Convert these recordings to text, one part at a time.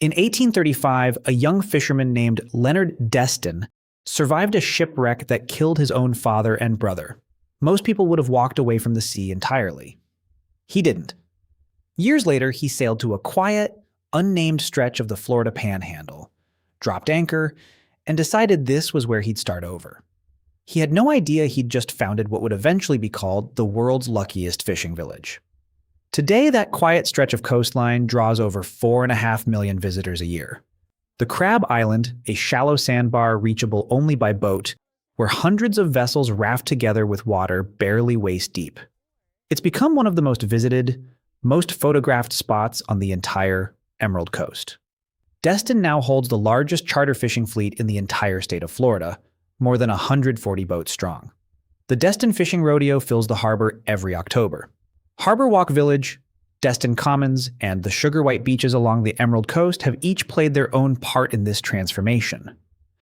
In 1835, a young fisherman named Leonard Destin survived a shipwreck that killed his own father and brother. Most people would have walked away from the sea entirely. He didn't. Years later, he sailed to a quiet, unnamed stretch of the Florida Panhandle, dropped anchor, and decided this was where he'd start over. He had no idea he'd just founded what would eventually be called the world's luckiest fishing village. Today, that quiet stretch of coastline draws over 4.5 million visitors a year. The Crab Island, a shallow sandbar reachable only by boat, where hundreds of vessels raft together with water barely waist deep. It's become one of the most visited, most photographed spots on the entire Emerald Coast. Destin now holds the largest charter fishing fleet in the entire state of Florida, more than 140 boats strong. The Destin Fishing Rodeo fills the harbor every October. HarborWalk Village, Destin Commons, and the sugar white beaches along the Emerald Coast have each played their own part in this transformation.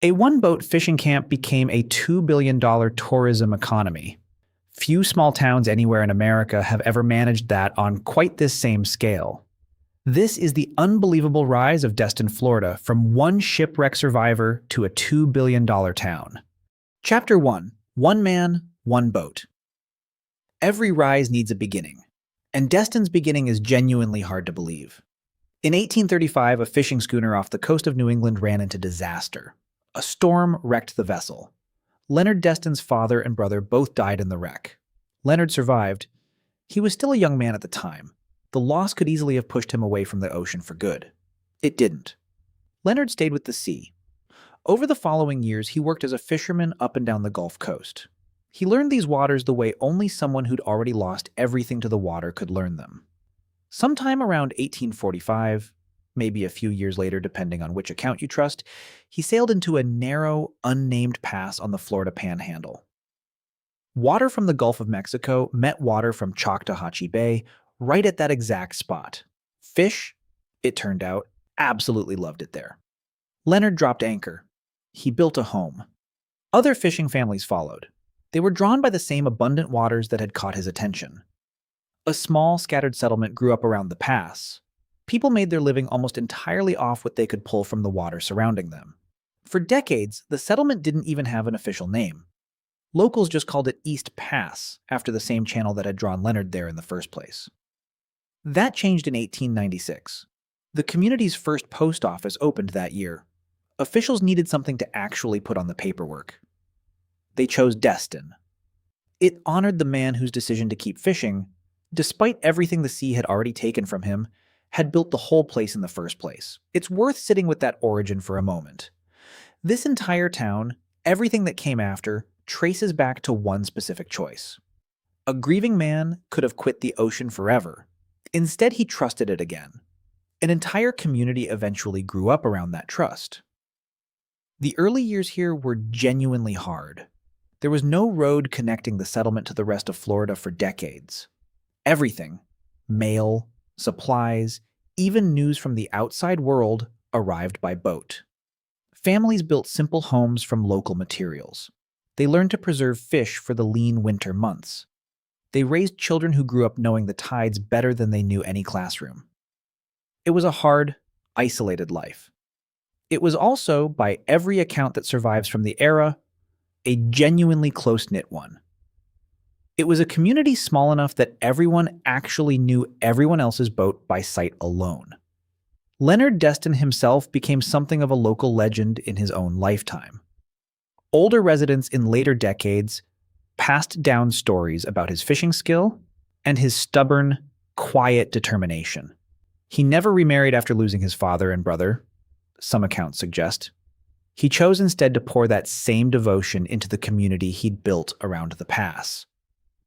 A one-boat fishing camp became a $2 billion tourism economy. Few small towns anywhere in America have ever managed that on quite this same scale. This is the unbelievable rise of Destin, Florida, from one shipwreck survivor to a $2 billion town. Chapter 1. One Man, One Boat. Every rise needs a beginning, and Destin's beginning is genuinely hard to believe. In 1835, a fishing schooner off the coast of New England ran into disaster. A storm wrecked the vessel. Leonard Destin's father and brother both died in the wreck. Leonard survived. He was still a young man at the time. The loss could easily have pushed him away from the ocean for good. It didn't. Leonard stayed with the sea. Over the following years, he worked as a fisherman up and down the Gulf Coast. He learned these waters the way only someone who'd already lost everything to the water could learn them. Sometime around 1845, maybe a few years later depending on which account you trust, he sailed into a narrow, unnamed pass on the Florida Panhandle. Water from the Gulf of Mexico met water from Choctawhatchee Bay right at that exact spot. Fish, it turned out, absolutely loved it there. Leonard dropped anchor. He built a home. Other fishing families followed. They were drawn by the same abundant waters that had caught his attention. A small, scattered settlement grew up around the pass. People made their living almost entirely off what they could pull from the water surrounding them. For decades, the settlement didn't even have an official name. Locals just called it East Pass, after the same channel that had drawn Leonard there in the first place. That changed in 1896. The community's first post office opened that year. Officials needed something to actually put on the paperwork. They chose Destin. It honored the man whose decision to keep fishing, despite everything the sea had already taken from him, had built the whole place in the first place. It's worth sitting with that origin for a moment. This entire town, everything that came after, traces back to one specific choice. A grieving man could have quit the ocean forever. Instead, he trusted it again. An entire community eventually grew up around that trust. The early years here were genuinely hard. There was no road connecting the settlement to the rest of Florida for decades. Everything, mail, supplies, even news from the outside world, arrived by boat. Families built simple homes from local materials. They learned to preserve fish for the lean winter months. They raised children who grew up knowing the tides better than they knew any classroom. It was a hard, isolated life. It was also, by every account that survives from the era, a genuinely close-knit one. It was a community small enough that everyone actually knew everyone else's boat by sight alone. Leonard Destin himself became something of a local legend in his own lifetime. Older residents in later decades passed down stories about his fishing skill and his stubborn, quiet determination. He never remarried after losing his father and brother, some accounts suggest. He chose instead to pour that same devotion into the community he'd built around the pass.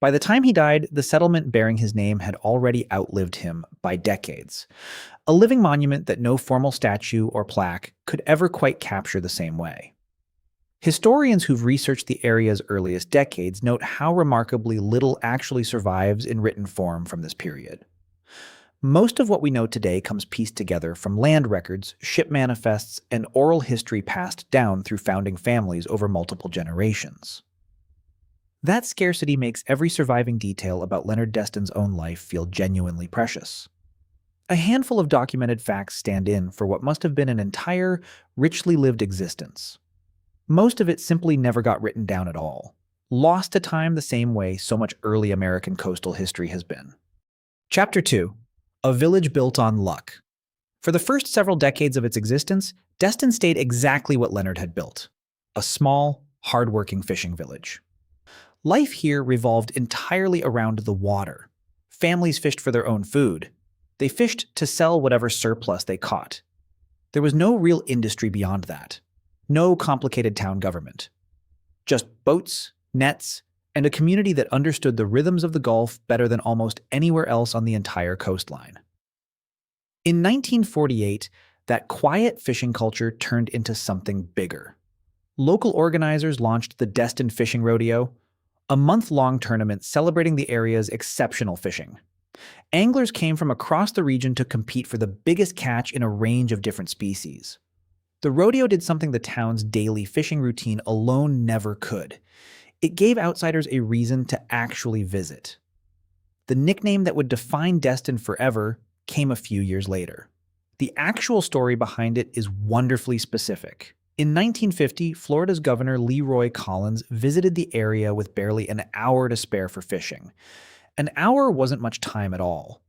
By the time he died, the settlement bearing his name had already outlived him by decades, a living monument that no formal statue or plaque could ever quite capture the same way. Historians who've researched the area's earliest decades note how remarkably little actually survives in written form from this period. Most of what we know today comes pieced together from land records, ship manifests, and oral history passed down through founding families over multiple generations. That scarcity makes every surviving detail about Leonard Destin's own life feel genuinely precious. A handful of documented facts stand in for what must have been an entire, richly lived existence. Most of it simply never got written down at all, lost to time the same way so much early American coastal history has been. Chapter 2. A village built on luck. For the first several decades of its existence, Destin stayed exactly what Leonard had built: a small, hard-working fishing village. Life here revolved entirely around the water. Families fished for their own food. They fished to sell whatever surplus they caught. There was no real industry beyond that. No complicated town government. Just boats, nets, and a community that understood the rhythms of the Gulf better than almost anywhere else on the entire coastline. In 1948, that quiet fishing culture turned into something bigger. Local organizers launched the Destin Fishing Rodeo, a month-long tournament celebrating the area's exceptional fishing. Anglers came from across the region to compete for the biggest catch in a range of different species. The rodeo did something the town's daily fishing routine alone never could. It gave outsiders a reason to actually visit. The nickname that would define Destin forever came a few years later. The actual story behind it is wonderfully specific. In 1950, Florida's Governor Leroy Collins visited the area with barely an hour to spare for fishing. An hour wasn't much time at all.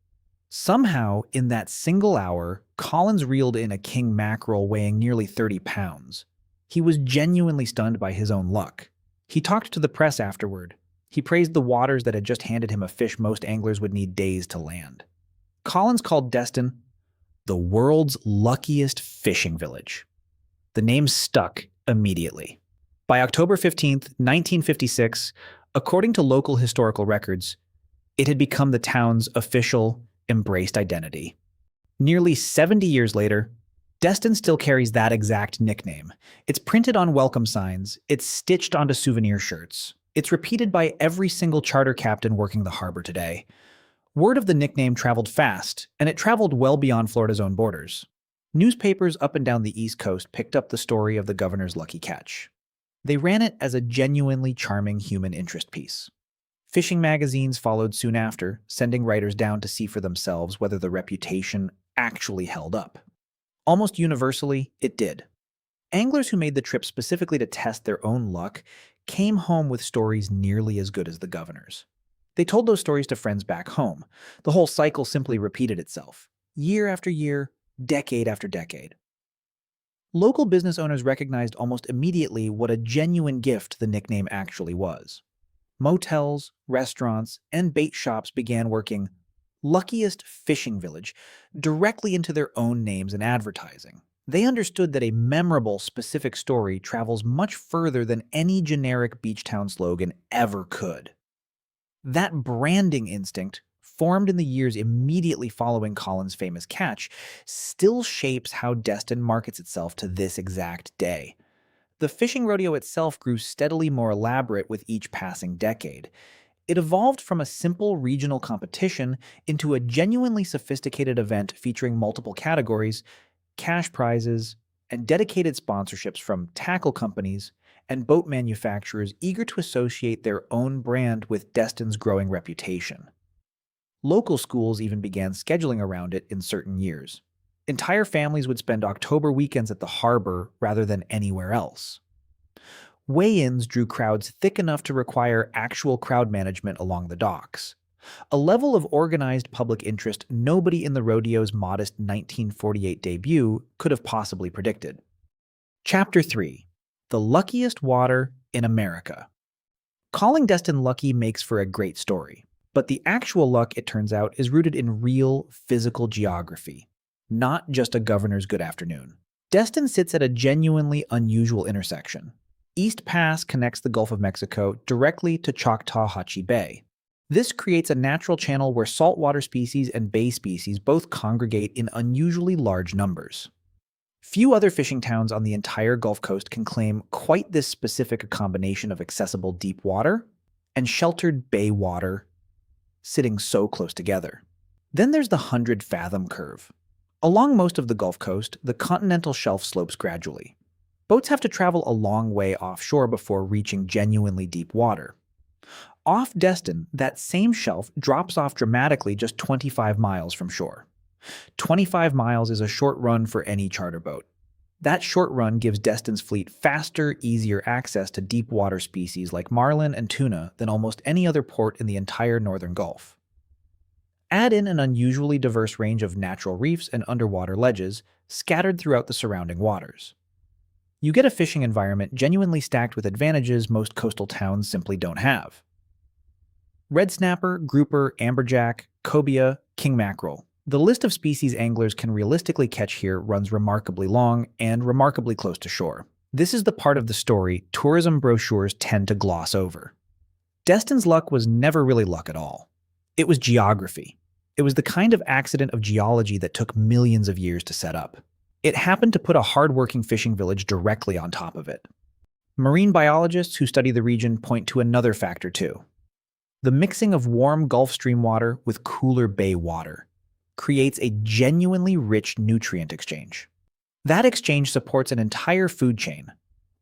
Somehow, in that single hour, Collins reeled in a king mackerel weighing nearly 30 pounds. He was genuinely stunned by his own luck. He talked to the press afterward. He praised the waters that had just handed him a fish most anglers would need days to land. Collins called Destin the world's luckiest fishing village. The name stuck immediately. By October 15, 1956, according to local historical records, it had become the town's official, embraced identity. Nearly 70 years later, Destin still carries that exact nickname. It's printed on welcome signs, it's stitched onto souvenir shirts. It's repeated by every single charter captain working the harbor today. Word of the nickname traveled fast, and it traveled well beyond Florida's own borders. Newspapers up and down the East Coast picked up the story of the governor's lucky catch. They ran it as a genuinely charming human interest piece. Fishing magazines followed soon after, sending writers down to see for themselves whether the reputation actually held up. Almost universally, it did. Anglers who made the trip specifically to test their own luck came home with stories nearly as good as the governor's. They told those stories to friends back home. The whole cycle simply repeated itself, year after year, decade after decade. Local business owners recognized almost immediately what a genuine gift the nickname actually was. Motels, restaurants, and bait shops began working Luckiest Fishing Village directly into their own names and advertising. They understood that a memorable, specific story travels much further than any generic beach town slogan ever could. That branding instinct, formed in the years immediately following Collins' famous catch, still shapes how Destin markets itself to this exact day. The fishing rodeo itself grew steadily more elaborate with each passing decade. It evolved from a simple regional competition into a genuinely sophisticated event featuring multiple categories, cash prizes, and dedicated sponsorships from tackle companies and boat manufacturers eager to associate their own brand with Destin's growing reputation. Local schools even began scheduling around it in certain years. Entire families would spend October weekends at the harbor rather than anywhere else. Weigh-ins drew crowds thick enough to require actual crowd management along the docks, a level of organized public interest nobody in the rodeo's modest 1948 debut could have possibly predicted. Chapter 3. The Luckiest Water in America. Calling Destin lucky makes for a great story, but the actual luck, it turns out, is rooted in real, physical geography. Not just a governor's good afternoon. Destin sits at a genuinely unusual intersection. East Pass connects the Gulf of Mexico directly to Choctawhatchee Bay. This creates a natural channel where saltwater species and bay species both congregate in unusually large numbers. Few other fishing towns on the entire Gulf Coast can claim quite this specific a combination of accessible deep water and sheltered bay water sitting so close together. Then there's the 100-fathom curve. Along most of the Gulf Coast, the continental shelf slopes gradually. Boats have to travel a long way offshore before reaching genuinely deep water. Off Destin, that same shelf drops off dramatically just 25 miles from shore. 25 miles is a short run for any charter boat. That short run gives Destin's fleet faster, easier access to deep water species like marlin and tuna than almost any other port in the entire northern Gulf. Add in an unusually diverse range of natural reefs and underwater ledges scattered throughout the surrounding waters. You get a fishing environment genuinely stacked with advantages most coastal towns simply don't have. Red snapper, grouper, amberjack, cobia, king mackerel. The list of species anglers can realistically catch here runs remarkably long and remarkably close to shore. This is the part of the story tourism brochures tend to gloss over. Destin's luck was never really luck at all. It was geography. It was the kind of accident of geology that took millions of years to set up. It happened to put a hard-working fishing village directly on top of it. Marine biologists who study the region point to another factor too. The mixing of warm Gulf Stream water with cooler bay water creates a genuinely rich nutrient exchange. That exchange supports an entire food chain,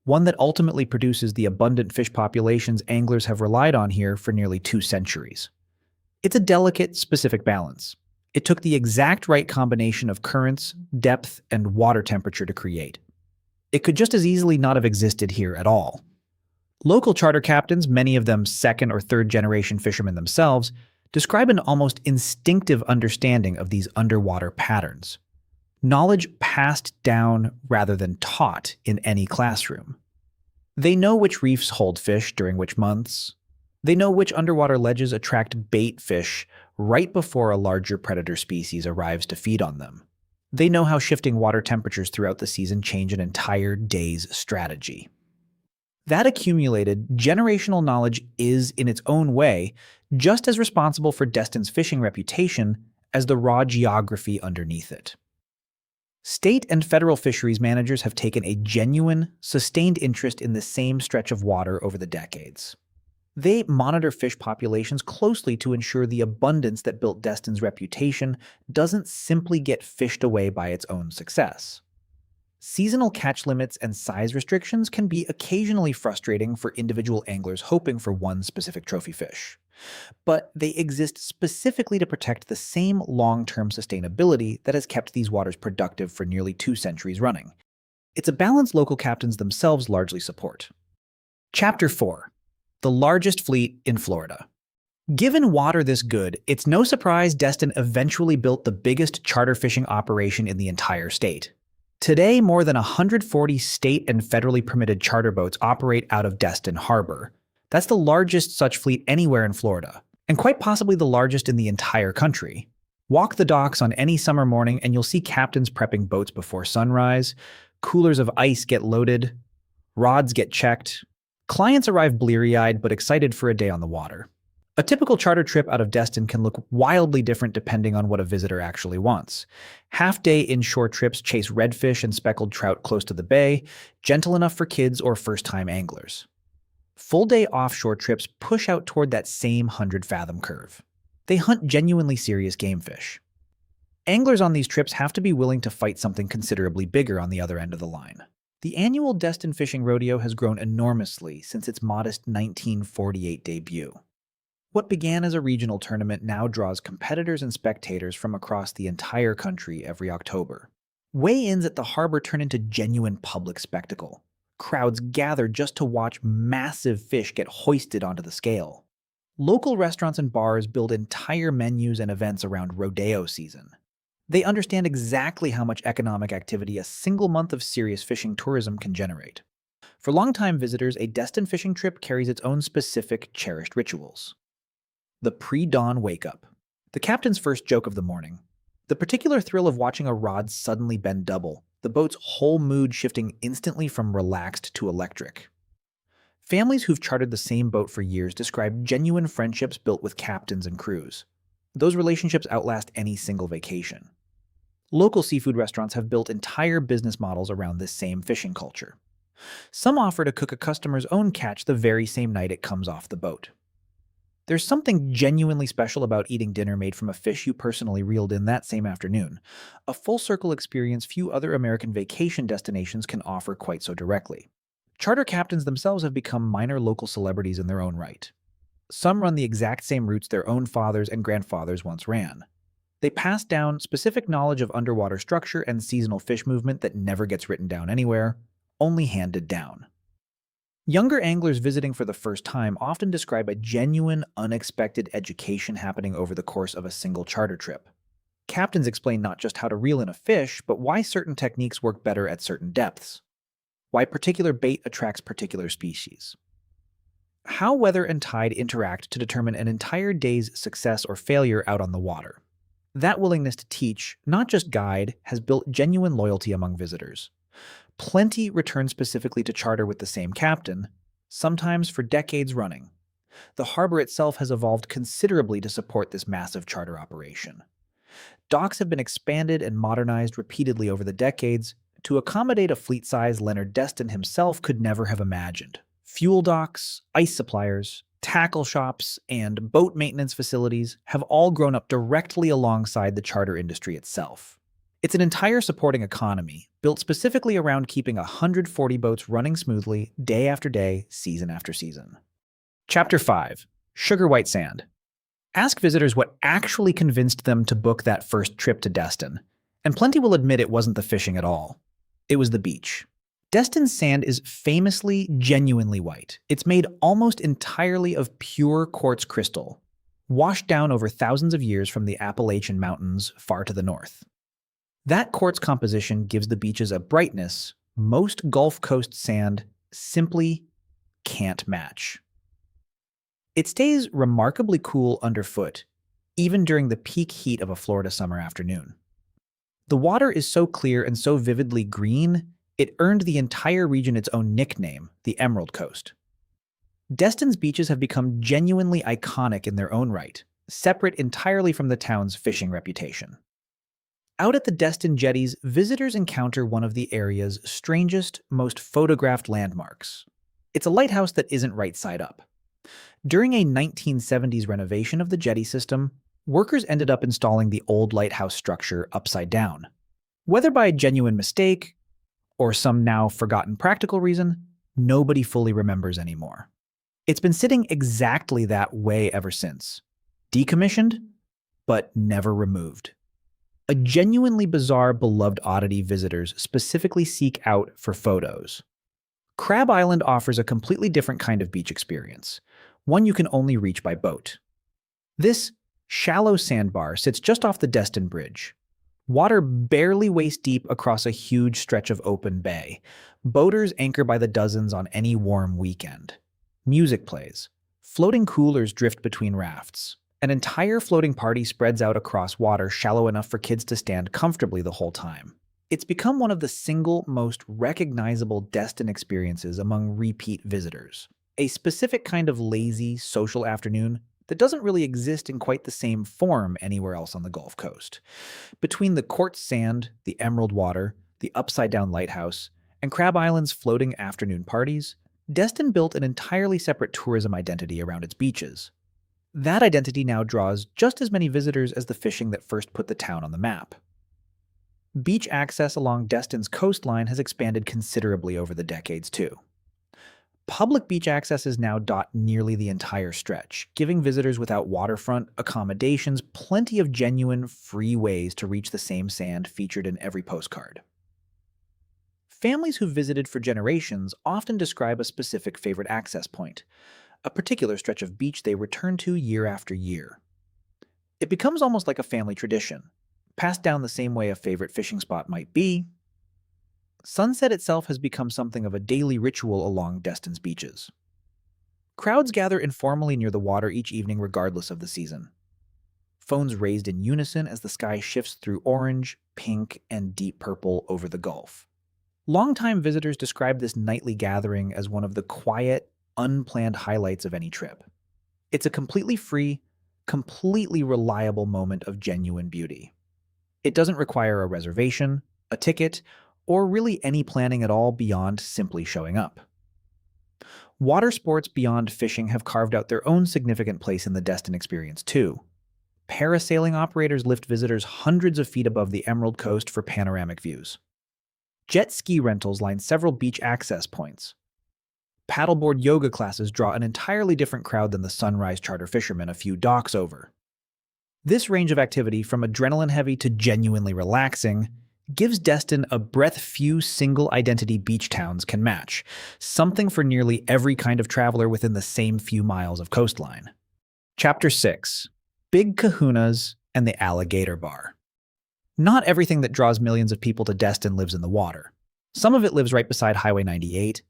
one that ultimately produces the abundant fish populations anglers have relied on here for nearly 2 centuries. It's a delicate, specific balance. It took the exact right combination of currents, depth, and water temperature to create. It could just as easily not have existed here at all. Local charter captains, many of them second or third generation fishermen themselves, describe an almost instinctive understanding of these underwater patterns. Knowledge passed down rather than taught in any classroom. They know which reefs hold fish during which months. They know which underwater ledges attract bait fish right before a larger predator species arrives to feed on them. They know how shifting water temperatures throughout the season change an entire day's strategy. That accumulated generational knowledge is, in its own way, just as responsible for Destin's fishing reputation as the raw geography underneath it. State and federal fisheries managers have taken a genuine, sustained interest in the same stretch of water over the decades. They monitor fish populations closely to ensure the abundance that built Destin's reputation doesn't simply get fished away by its own success. Seasonal catch limits and size restrictions can be occasionally frustrating for individual anglers hoping for one specific trophy fish. But they exist specifically to protect the same long-term sustainability that has kept these waters productive for nearly 2 centuries running. It's a balance local captains themselves largely support. Chapter 4. The largest fleet in Florida. Given water this good, it's no surprise Destin eventually built the biggest charter fishing operation in the entire state. Today, more than 140 state and federally permitted charter boats operate out of Destin Harbor. That's the largest such fleet anywhere in Florida, and quite possibly the largest in the entire country. Walk the docks on any summer morning and you'll see captains prepping boats before sunrise, coolers of ice get loaded, rods get checked. Clients arrive bleary-eyed but excited for a day on the water. A typical charter trip out of Destin can look wildly different depending on what a visitor actually wants. Half-day inshore trips chase redfish and speckled trout close to the bay, gentle enough for kids or first-time anglers. Full-day offshore trips push out toward that same 100-fathom curve. They hunt genuinely serious game fish. Anglers on these trips have to be willing to fight something considerably bigger on the other end of the line. The annual Destin Fishing Rodeo has grown enormously since its modest 1948 debut. What began as a regional tournament now draws competitors and spectators from across the entire country every October. Weigh-ins at the harbor turn into genuine public spectacle. Crowds gather just to watch massive fish get hoisted onto the scale. Local restaurants and bars build entire menus and events around rodeo season. They understand exactly how much economic activity a single month of serious fishing tourism can generate. For longtime visitors, a Destin fishing trip carries its own specific, cherished rituals. The pre-dawn wake-up. The captain's first joke of the morning. The particular thrill of watching a rod suddenly bend double, the boat's whole mood shifting instantly from relaxed to electric. Families who've chartered the same boat for years describe genuine friendships built with captains and crews. Those relationships outlast any single vacation. Local seafood restaurants have built entire business models around this same fishing culture. Some offer to cook a customer's own catch the very same night it comes off the boat. There's something genuinely special about eating dinner made from a fish you personally reeled in that same afternoon, a full-circle experience few other American vacation destinations can offer quite so directly. Charter captains themselves have become minor local celebrities in their own right. Some run the exact same routes their own fathers and grandfathers once ran. They pass down specific knowledge of underwater structure and seasonal fish movement that never gets written down anywhere, only handed down. Younger anglers visiting for the first time often describe a genuine, unexpected education happening over the course of a single charter trip. Captains explain not just how to reel in a fish, but why certain techniques work better at certain depths, why particular bait attracts particular species, how weather and tide interact to determine an entire day's success or failure out on the water. That willingness to teach, not just guide, has built genuine loyalty among visitors. Plenty return specifically to charter with the same captain, sometimes for decades running. The harbor itself has evolved considerably to support this massive charter operation. Docks have been expanded and modernized repeatedly over the decades to accommodate a fleet size Leonard Destin himself could never have imagined. Fuel docks, ice suppliers, tackle shops, and boat maintenance facilities have all grown up directly alongside the charter industry itself. It's an entire supporting economy, built specifically around keeping 140 boats running smoothly day after day, season after season. Chapter 5. Sugar White Sand. Ask visitors what actually convinced them to book that first trip to Destin, and plenty will admit it wasn't the fishing at all. It was the beach. Destin's sand is famously, genuinely white. It's made almost entirely of pure quartz crystal, washed down over thousands of years from the Appalachian Mountains far to the north. That quartz composition gives the beaches a brightness most Gulf Coast sand simply can't match. It stays remarkably cool underfoot, even during the peak heat of a Florida summer afternoon. The water is so clear and so vividly green, it earned the entire region its own nickname, the Emerald Coast. Destin's beaches have become genuinely iconic in their own right, separate entirely from the town's fishing reputation. Out at the Destin jetties, visitors encounter one of the area's strangest, most photographed landmarks. It's a lighthouse that isn't right side up. During a 1970s renovation of the jetty system, workers ended up installing the old lighthouse structure upside down. Whether by a genuine mistake or some now forgotten practical reason, nobody fully remembers anymore. It's been sitting exactly that way ever since. Decommissioned, but never removed. A genuinely bizarre, beloved oddity visitors specifically seek out for photos. Crab Island offers a completely different kind of beach experience, one you can only reach by boat. This shallow sandbar sits just off the Destin Bridge. Water barely waist-deep across a huge stretch of open bay. Boaters anchor by the dozens on any warm weekend. Music plays. Floating coolers drift between rafts. An entire floating party spreads out across water shallow enough for kids to stand comfortably the whole time. It's become one of the single most recognizable Destin experiences among repeat visitors. A specific kind of lazy, social afternoon that doesn't really exist in quite the same form anywhere else on the Gulf Coast. Between the quartz sand, the emerald water, the upside-down lighthouse, and Crab Island's floating afternoon parties, Destin built an entirely separate tourism identity around its beaches. That identity now draws just as many visitors as the fishing that first put the town on the map. Beach access along Destin's coastline has expanded considerably over the decades, too. Public beach accesses now dot nearly the entire stretch, giving visitors without waterfront accommodations plenty of genuine, free ways to reach the same sand featured in every postcard. Families who've visited for generations often describe a specific favorite access point, a particular stretch of beach they return to year after year. It becomes almost like a family tradition, passed down the same way a favorite fishing spot might be. Sunset itself has become something of a daily ritual along Destin's beaches. Crowds gather informally near the water each evening regardless of the season. Phones raised in unison as the sky shifts through orange, pink, and deep purple over the Gulf. Longtime visitors describe this nightly gathering as one of the quiet, unplanned highlights of any trip. It's a completely free, completely reliable moment of genuine beauty. It doesn't require a reservation, a ticket, or really any planning at all beyond simply showing up. Water sports beyond fishing have carved out their own significant place in the Destin experience too. Parasailing operators lift visitors hundreds of feet above the Emerald Coast for panoramic views. Jet ski rentals line several beach access points. Paddleboard yoga classes draw an entirely different crowd than the sunrise charter fishermen a few docks over. This range of activity, from adrenaline-heavy to genuinely relaxing, gives Destin a breadth few single-identity beach towns can match, something for nearly every kind of traveler within the same few miles of coastline. Chapter 6. Big Kahunas and the Alligator Bar. Not everything that draws millions of people to Destin lives in the water. Some of it lives right beside Highway 98,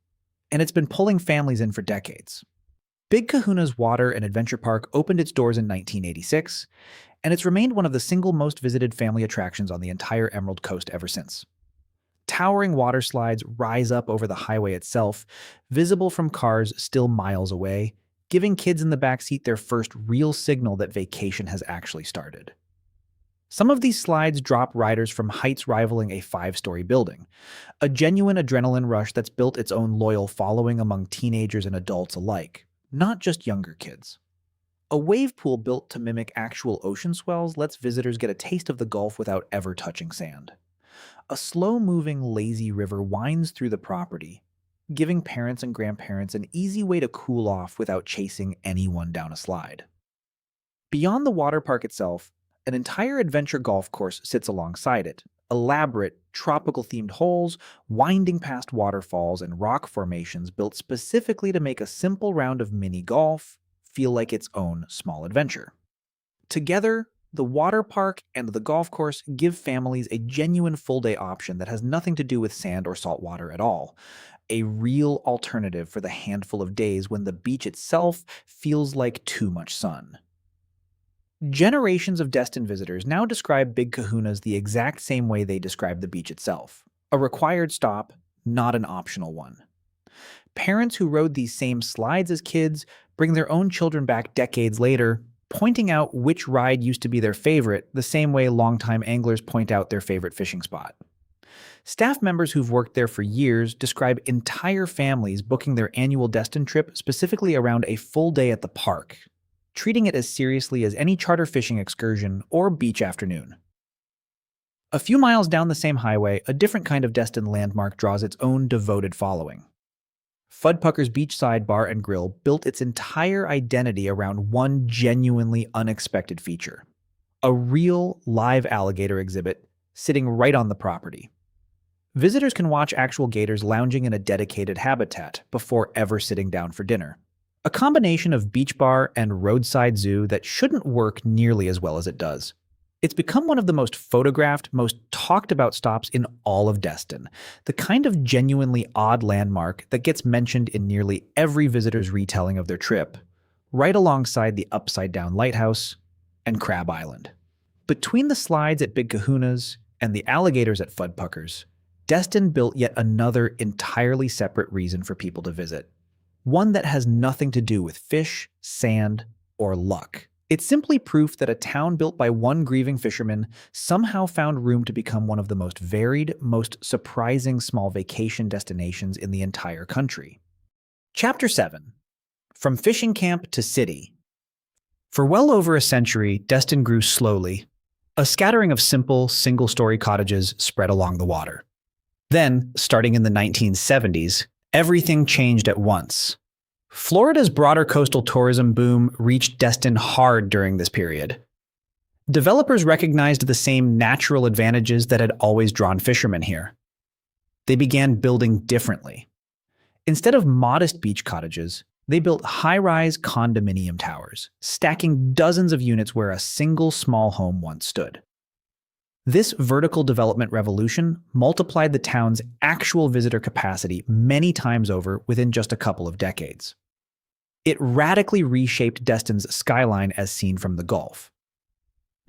and it's been pulling families in for decades. Big Kahuna's Water and Adventure Park opened its doors in 1986, and it's remained one of the single most visited family attractions on the entire Emerald Coast ever since. Towering water slides rise up over the highway itself, visible from cars still miles away, giving kids in the backseat their first real signal that vacation has actually started. Some of these slides drop riders from heights rivaling a 5-story building, a genuine adrenaline rush that's built its own loyal following among teenagers and adults alike, not just younger kids. A wave pool built to mimic actual ocean swells lets visitors get a taste of the Gulf without ever touching sand. A slow-moving, lazy river winds through the property, giving parents and grandparents an easy way to cool off without chasing anyone down a slide. Beyond the water park itself, an entire adventure golf course sits alongside it. Elaborate, tropical-themed holes, winding past waterfalls and rock formations built specifically to make a simple round of mini golf feel like its own small adventure. Together, the water park and the golf course give families a genuine full-day option that has nothing to do with sand or salt water at all. A real alternative for the handful of days when the beach itself feels like too much sun. Generations of Destin visitors now describe Big Kahunas the exact same way they describe the beach itself. A required stop, not an optional one. Parents who rode these same slides as kids bring their own children back decades later, pointing out which ride used to be their favorite, the same way longtime anglers point out their favorite fishing spot. Staff members who've worked there for years describe entire families booking their annual Destin trip specifically around a full day at the park, treating it as seriously as any charter fishing excursion or beach afternoon. A few miles down the same highway, a different kind of Destin landmark draws its own devoted following. Fudpucker's beachside bar and grill built its entire identity around one genuinely unexpected feature: a real live alligator exhibit sitting right on the property. Visitors can watch actual gators lounging in a dedicated habitat before ever sitting down for dinner. A combination of beach bar and roadside zoo that shouldn't work nearly as well as it does. It's become one of the most photographed, most talked about stops in all of Destin, the kind of genuinely odd landmark that gets mentioned in nearly every visitor's retelling of their trip, right alongside the upside-down lighthouse and Crab Island. Between the slides at Big Kahuna's and the alligators at Fudpucker's, Destin built yet another entirely separate reason for people to visit. One that has nothing to do with fish, sand, or luck. It's simply proof that a town built by one grieving fisherman somehow found room to become one of the most varied, most surprising small vacation destinations in the entire country. Chapter 7. From Fishing Camp to City. For well over a century, Destin grew slowly, a scattering of simple, single-story cottages spread along the water. Then, starting in the 1970s, everything changed at once. Florida's broader coastal tourism boom reached Destin hard during this period. Developers recognized the same natural advantages that had always drawn fishermen here. They began building differently. Instead of modest beach cottages, they built high-rise condominium towers, stacking dozens of units where a single small home once stood. This vertical development revolution multiplied the town's actual visitor capacity many times over within just a couple of decades. It radically reshaped Destin's skyline as seen from the Gulf.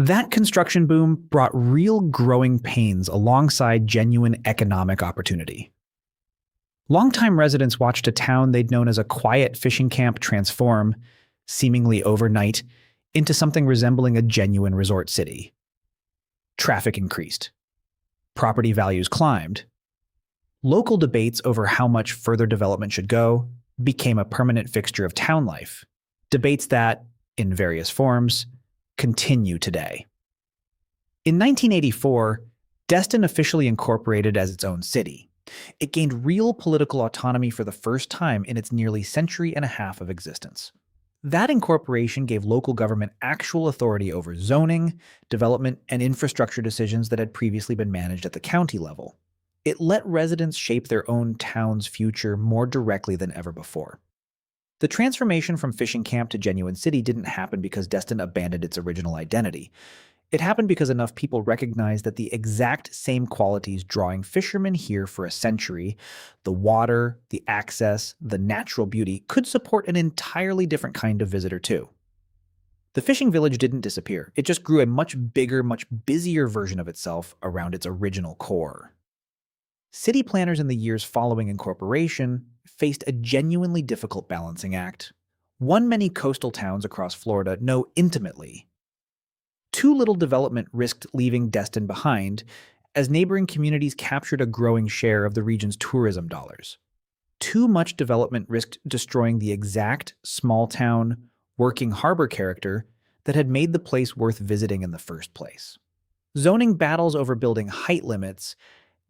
That construction boom brought real growing pains alongside genuine economic opportunity. Longtime residents watched a town they'd known as a quiet fishing camp transform, seemingly overnight, into something resembling a genuine resort city. Traffic increased. Property values climbed. Local debates over how much further development should go became a permanent fixture of town life. Debates that, in various forms, continue today. In 1984, Destin officially incorporated as its own city. It gained real political autonomy for the first time in its nearly century and a half of existence. That incorporation gave local government actual authority over zoning, development, and infrastructure decisions that had previously been managed at the county level. It let residents shape their own town's future more directly than ever before. The transformation from fishing camp to genuine city didn't happen because Destin abandoned its original identity. It happened because enough people recognized that the exact same qualities drawing fishermen here for a century, the water, the access, the natural beauty, could support an entirely different kind of visitor too. The fishing village didn't disappear. It just grew a much bigger, much busier version of itself around its original core. City planners in the years following incorporation faced a genuinely difficult balancing act, one many coastal towns across Florida know intimately. Too little development risked leaving Destin behind, as neighboring communities captured a growing share of the region's tourism dollars. Too much development risked destroying the exact small-town, working harbor character that had made the place worth visiting in the first place. Zoning battles over building height limits,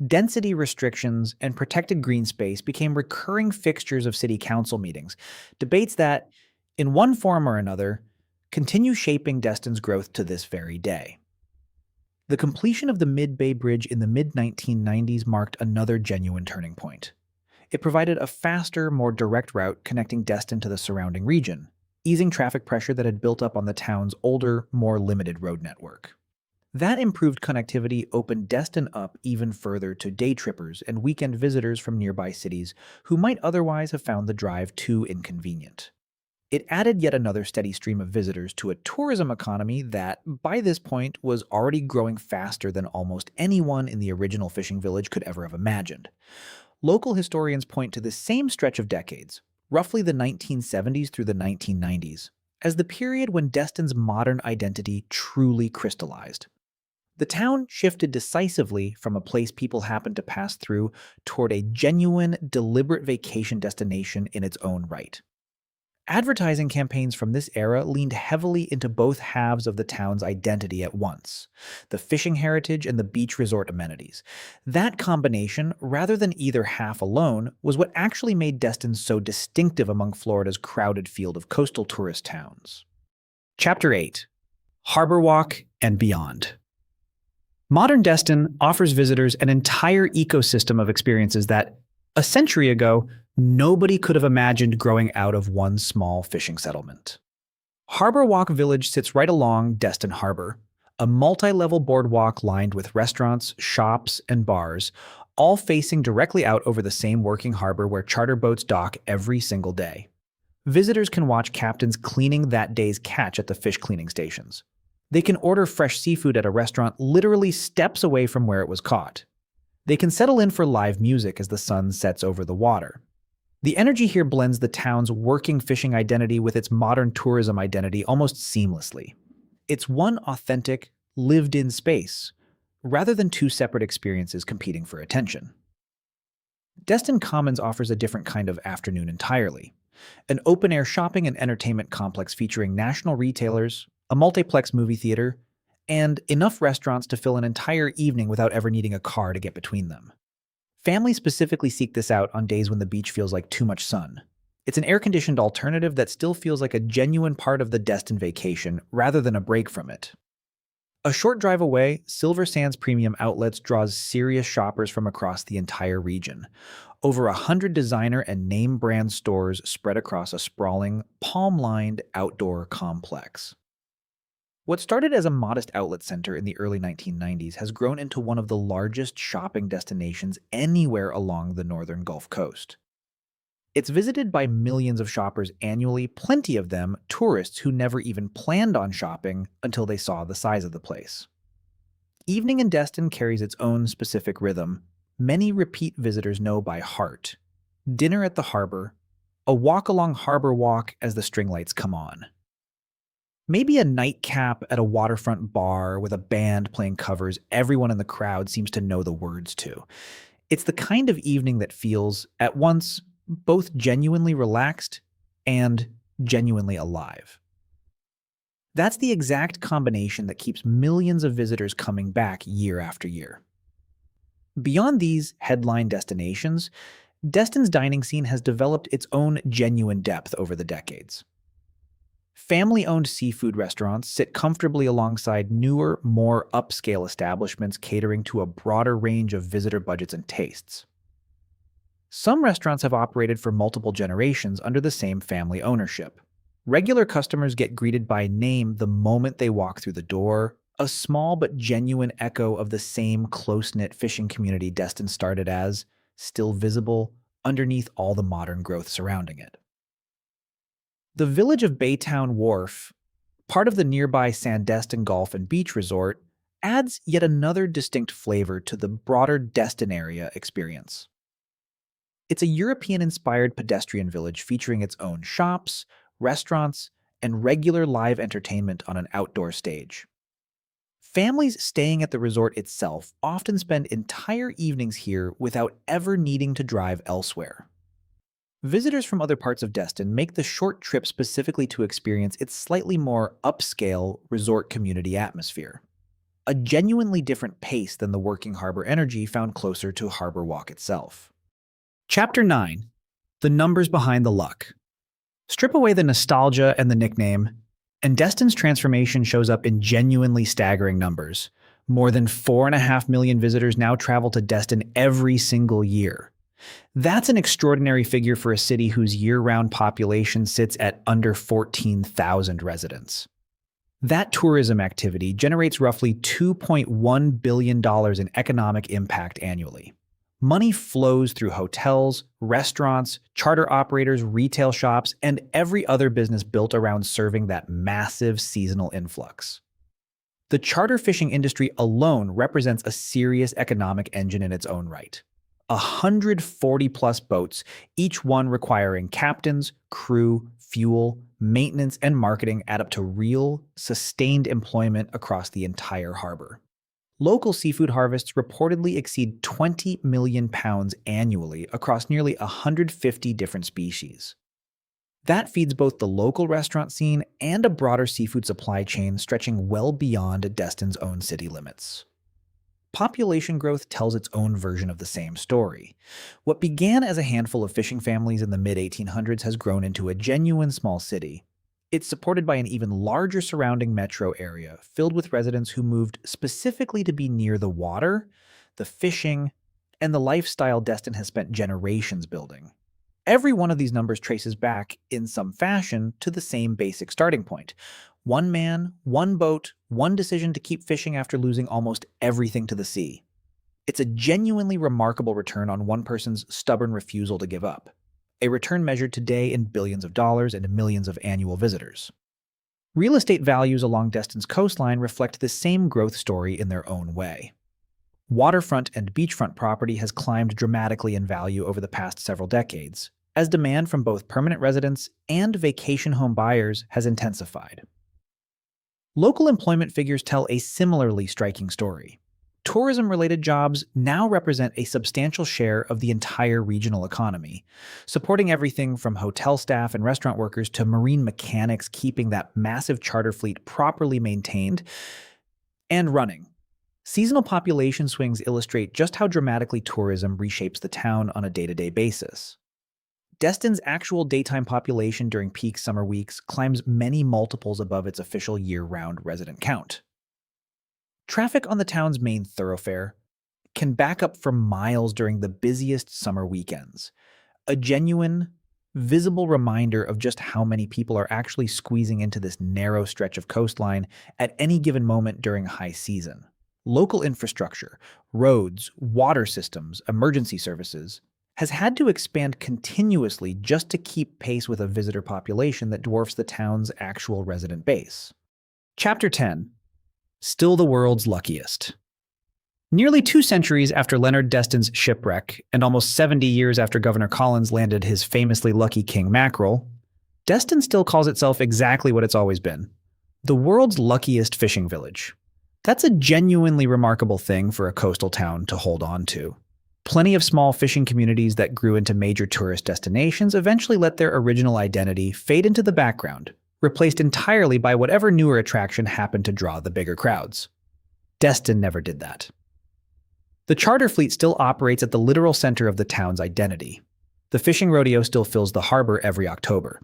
density restrictions, and protected green space became recurring fixtures of city council meetings, debates that, in one form or another, continue shaping Destin's growth to this very day. The completion of the Mid-Bay Bridge in the mid-1990s marked another genuine turning point. It provided a faster, more direct route connecting Destin to the surrounding region, easing traffic pressure that had built up on the town's older, more limited road network. That improved connectivity opened Destin up even further to day trippers and weekend visitors from nearby cities who might otherwise have found the drive too inconvenient. It added yet another steady stream of visitors to a tourism economy that, by this point, was already growing faster than almost anyone in the original fishing village could ever have imagined. Local historians point to this same stretch of decades, roughly the 1970s through the 1990s, as the period when Destin's modern identity truly crystallized. The town shifted decisively from a place people happened to pass through toward a genuine, deliberate vacation destination in its own right. Advertising campaigns from this era leaned heavily into both halves of the town's identity at once, the fishing heritage and the beach resort amenities. That combination, rather than either half alone, was what actually made Destin so distinctive among Florida's crowded field of coastal tourist towns. Chapter 8: HarborWalk and Beyond. Modern Destin offers visitors an entire ecosystem of experiences that, a century ago, nobody could have imagined growing out of one small fishing settlement. HarborWalk Village sits right along Destin Harbor, a multi-level boardwalk lined with restaurants, shops, and bars, all facing directly out over the same working harbor where charter boats dock every single day. Visitors can watch captains cleaning that day's catch at the fish cleaning stations. They can order fresh seafood at a restaurant literally steps away from where it was caught. They can settle in for live music as the sun sets over the water. The energy here blends the town's working fishing identity with its modern tourism identity almost seamlessly. It's one authentic, lived-in space, rather than two separate experiences competing for attention. Destin Commons offers a different kind of afternoon entirely. An open-air shopping and entertainment complex featuring national retailers, a multiplex movie theater, and enough restaurants to fill an entire evening without ever needing a car to get between them. Families specifically seek this out on days when the beach feels like too much sun. It's an air-conditioned alternative that still feels like a genuine part of the Destin vacation rather than a break from it. A short drive away, Silver Sands Premium Outlets draws serious shoppers from across the entire region. Over 100 designer and name brand stores spread across a sprawling, palm-lined outdoor complex. What started as a modest outlet center in the early 1990s has grown into one of the largest shopping destinations anywhere along the northern Gulf Coast. It's visited by millions of shoppers annually, plenty of them tourists who never even planned on shopping until they saw the size of the place. Evening in Destin carries its own specific rhythm. Many repeat visitors know by heart. Dinner at the harbor, a walk along HarborWalk as the string lights come on. Maybe a nightcap at a waterfront bar with a band playing covers everyone in the crowd seems to know the words to. It's the kind of evening that feels, at once, both genuinely relaxed and genuinely alive. That's the exact combination that keeps millions of visitors coming back year after year. Beyond these headline destinations, Destin's dining scene has developed its own genuine depth over the decades. Family-owned seafood restaurants sit comfortably alongside newer, more upscale establishments catering to a broader range of visitor budgets and tastes. Some restaurants have operated for multiple generations under the same family ownership. Regular customers get greeted by name the moment they walk through the door, a small but genuine echo of the same close-knit fishing community Destin started as, still visible underneath all the modern growth surrounding it. The village of Baytown Wharf, part of the nearby Sandestin Golf and Beach Resort, adds yet another distinct flavor to the broader Destin area experience. It's a European-inspired pedestrian village featuring its own shops, restaurants, and regular live entertainment on an outdoor stage. Families staying at the resort itself often spend entire evenings here without ever needing to drive elsewhere. Visitors from other parts of Destin make the short trip specifically to experience its slightly more upscale resort community atmosphere, a genuinely different pace than the working harbor energy found closer to HarborWalk itself. Chapter 9. The Numbers Behind the Luck. Strip away the nostalgia and the nickname, and Destin's transformation shows up in genuinely staggering numbers. More than 4.5 million visitors now travel to Destin every single year. That's an extraordinary figure for a city whose year-round population sits at under 14,000 residents. That tourism activity generates roughly $2.1 billion in economic impact annually. Money flows through hotels, restaurants, charter operators, retail shops, and every other business built around serving that massive seasonal influx. The charter fishing industry alone represents a serious economic engine in its own right. 140-plus boats, each one requiring captains, crew, fuel, maintenance, and marketing add up to real, sustained employment across the entire harbor. Local seafood harvests reportedly exceed 20 million pounds annually across nearly 150 different species. That feeds both the local restaurant scene and a broader seafood supply chain stretching well beyond Destin's own city limits. Population growth tells its own version of the same story. What began as a handful of fishing families in the mid-1800s has grown into a genuine small city. It's supported by an even larger surrounding metro area, filled with residents who moved specifically to be near the water, the fishing, and the lifestyle Destin has spent generations building. Every one of these numbers traces back, in some fashion, to the same basic starting point. One man, one boat, one decision to keep fishing after losing almost everything to the sea. It's a genuinely remarkable return on one person's stubborn refusal to give up. A return measured today in billions of dollars and millions of annual visitors. Real estate values along Destin's coastline reflect the same growth story in their own way. Waterfront and beachfront property has climbed dramatically in value over the past several decades, as demand from both permanent residents and vacation home buyers has intensified. Local employment figures tell a similarly striking story. Tourism-related jobs now represent a substantial share of the entire regional economy, supporting everything from hotel staff and restaurant workers to marine mechanics keeping that massive charter fleet properly maintained and running. Seasonal population swings illustrate just how dramatically tourism reshapes the town on a day-to-day basis. Destin's actual daytime population during peak summer weeks climbs many multiples above its official year-round resident count. Traffic on the town's main thoroughfare can back up for miles during the busiest summer weekends, a genuine, visible reminder of just how many people are actually squeezing into this narrow stretch of coastline at any given moment during high season. Local infrastructure, roads, water systems, emergency services, has had to expand continuously just to keep pace with a visitor population that dwarfs the town's actual resident base. Chapter 10. Still the world's luckiest. Nearly 2 centuries after Leonard Destin's shipwreck, and almost 70 years after Governor Collins landed his famously lucky king mackerel, Destin still calls itself exactly what it's always been: the world's luckiest fishing village. That's a genuinely remarkable thing for a coastal town to hold on to. Plenty of small fishing communities that grew into major tourist destinations eventually let their original identity fade into the background, replaced entirely by whatever newer attraction happened to draw the bigger crowds. Destin never did that. The charter fleet still operates at the literal center of the town's identity. The fishing rodeo still fills the harbor every October.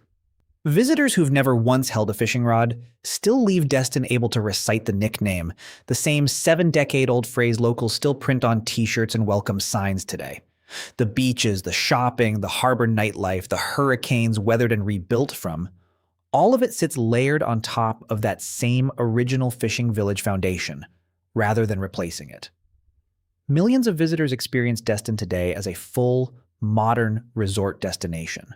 Visitors who've never once held a fishing rod still leave Destin able to recite the nickname, the same 7-decade-old phrase locals still print on t-shirts and welcome signs today. The beaches, the shopping, the harbor nightlife, the hurricanes weathered and rebuilt from, all of it sits layered on top of that same original fishing village foundation, rather than replacing it. Millions of visitors experience Destin today as a full, modern resort destination.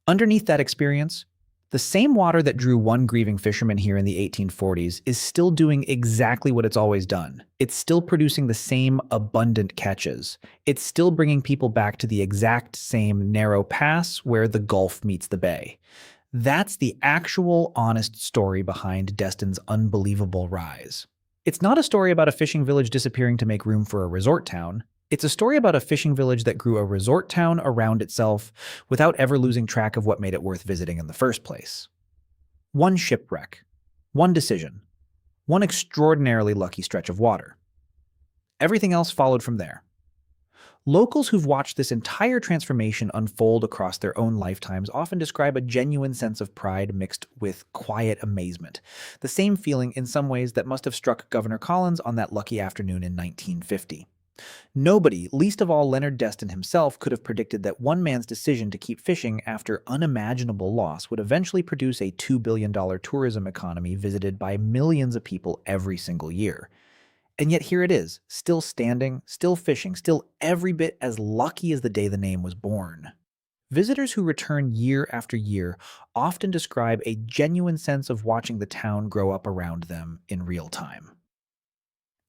Underneath that experience, the same water that drew one grieving fisherman here in the 1840s is still doing exactly what it's always done. It's still producing the same abundant catches. It's still bringing people back to the exact same narrow pass where the Gulf meets the bay. That's the actual, honest story behind Destin's unbelievable rise. It's not a story about a fishing village disappearing to make room for a resort town. It's a story about a fishing village that grew a resort town around itself without ever losing track of what made it worth visiting in the first place. One shipwreck, one decision, one extraordinarily lucky stretch of water. Everything else followed from there. Locals who've watched this entire transformation unfold across their own lifetimes often describe a genuine sense of pride mixed with quiet amazement, the same feeling in some ways that must have struck Governor Collins on that lucky afternoon in 1950. Nobody, least of all Leonard Destin himself, could have predicted that one man's decision to keep fishing after unimaginable loss would eventually produce a $2 billion tourism economy visited by millions of people every single year. And yet here it is, still standing, still fishing, still every bit as lucky as the day the name was born. Visitors who return year after year often describe a genuine sense of watching the town grow up around them in real time.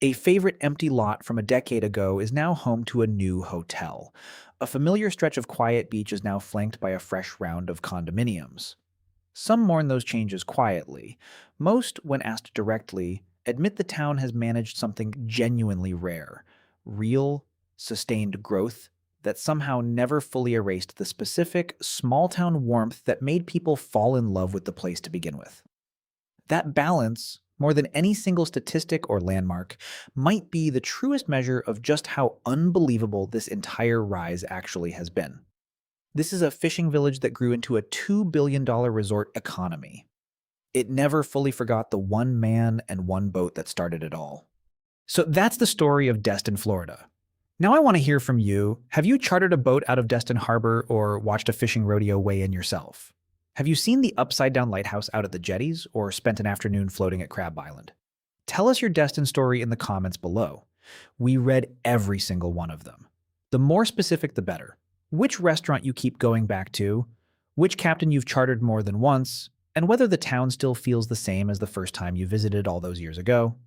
A favorite empty lot from a decade ago is now home to a new hotel. A familiar stretch of quiet beach is now flanked by a fresh round of condominiums. Some mourn those changes quietly. Most, when asked directly, admit the town has managed something genuinely rare, real, sustained growth that somehow never fully erased the specific, small-town warmth that made people fall in love with the place to begin with. That balance, more than any single statistic or landmark, might be the truest measure of just how unbelievable this entire rise actually has been. This is a fishing village that grew into a $2 billion resort economy. It never fully forgot the one man and one boat that started it all. So that's the story of Destin, Florida. Now I want to hear from you. Have you chartered a boat out of Destin Harbor or watched a fishing rodeo weigh in yourself? Have you seen the upside-down lighthouse out at the jetties or spent an afternoon floating at Crab Island? Tell us your Destin story in the comments below. We read every single one of them. The more specific, the better. Which restaurant you keep going back to, which captain you've chartered more than once, and whether the town still feels the same as the first time you visited all those years ago.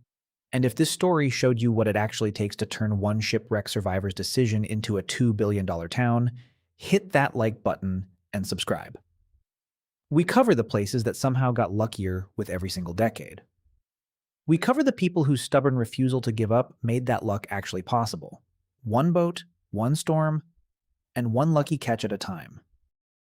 And if this story showed you what it actually takes to turn one shipwreck survivor's decision into a $2 billion town, hit that like button and subscribe. We cover the places that somehow got luckier with every single decade. We cover the people whose stubborn refusal to give up made that luck actually possible. One boat, one storm, and one lucky catch at a time.